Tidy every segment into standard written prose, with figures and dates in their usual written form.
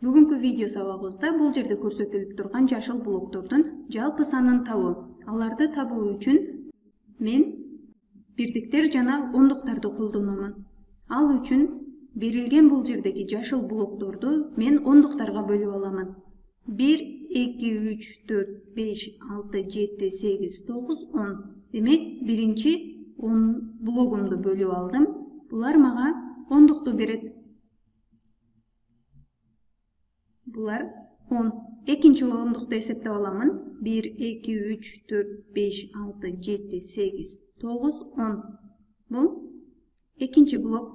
Бүгүнкү видео сабагыбызда бул жерде көрсөтүлүп турган жашыл блоктордун жалпы санын табуу. Аларды табуу үчүн мен бирдиктер жана ондуктарды колдономун. Ал үчүн берилген бул жердеги жашыл блокторду мен ондуктарга бөлүп аламын. 1, 2, 3, 4, 5, 6, 7, 8, 9, 10. Демек, биринчи 10 блогумду бөлүп алдым. Булар мага ондукту берет. Булар 10. Экинчи ондукту эсептеп аламын. 1, 2, 3, 4, 5, 6, 7, 8, 9, 10. Бул экинчи блок.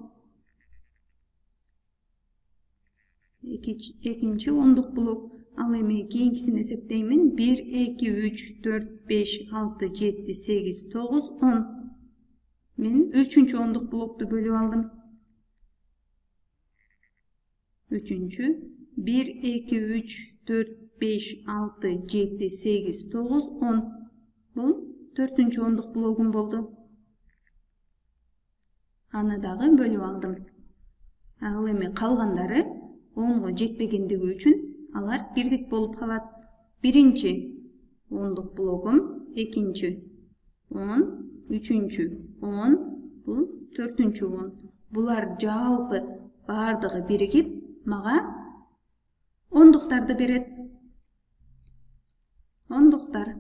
Экинчи ондук блок. Ал эми кийинкисин эсептеймин. 1, 2, 3, 4, 5, 6, 7, 8, 9, 10. Мен үчүнчү ондук блокту бөлүп алдым. Үчүнчү. 1, 2, 3, 4, 5, 6, 7, 8, 9, 10. Бул төртүнчү ондук блогум болду. Аны дагы бөлүп алдым. Ал эми калгандары 10го жетпегендиги үчүн алар бирдик болуп калат. Биринчи ондук блогум, экинчи 10, үчүнчү 10, бул төртүнчү 10. Булар жалпы бардыгы биригип мага ондуктарды берет. Ондуктар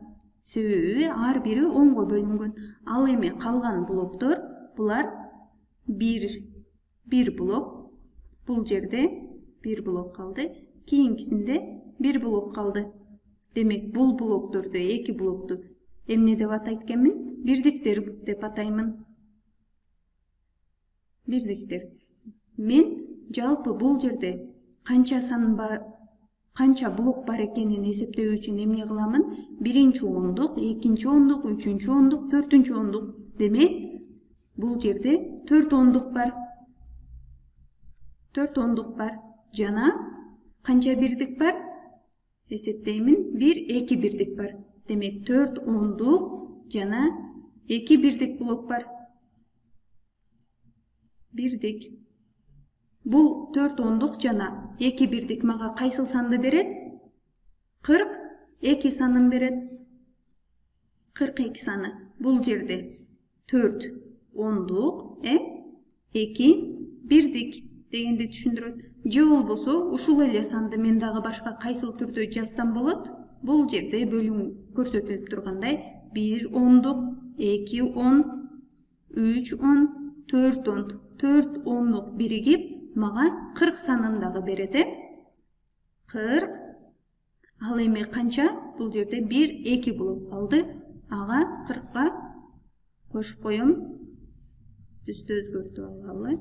себеби ар бири 10го бөлүнгөн. Ал эми калган блоктор булар бир блок. Бул жерде бир блок калды. Кийинкисинде бир блок калды. Демек, бул блокторду, эки блокту эмне деп атайт экенмин? Бирдиктер деп атаймын. Бирдиктер. Мен жалпы бул жерде канча сан бар, канча блок бар экенин эсептөө үчүн эмне кыламын? Биринчи ондук, экинчи ондук, үчүнчү ондук, төртүнчү ондук. Демек, бул жерде 4 ондук бар. 4 ондук бар. Жана канча бирдик бар? Эсептеймин. 1, 2 бирдик бар. Демек, 4 ондук жана 2 бирдик блок бар. Бирдик. Бул 4 ондук жана 2 бирдик мага кайсыл санды берет? 42 санын берет. 42 саны. Бул жерде 4 ондук, 2 бирдик дегенди түшүндүрөт. Же болбосо ушул эле санды мен дагы башка кайсыл түрдө жазсам болот? Бул жерде бөлүм көрсөтүлүп тургандай 1 ондук, 2 10, 3 10, 4 10. 4 ондук биригип мага 40 санын дагы берет. 40. Ал эми канча? Бул жерде 1, 2 блок калды. Ага 40ка кошуп коем. Түстү өзгөртүп алалы.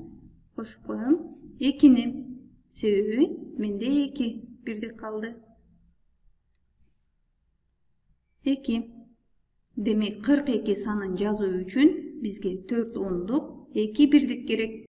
Кошуп коем 2-ни. Себеби менде 2 бирдик калды. 2. Демек, 42 санын жазуу үчүн бизге 4 ондук, 2 бирдик керек.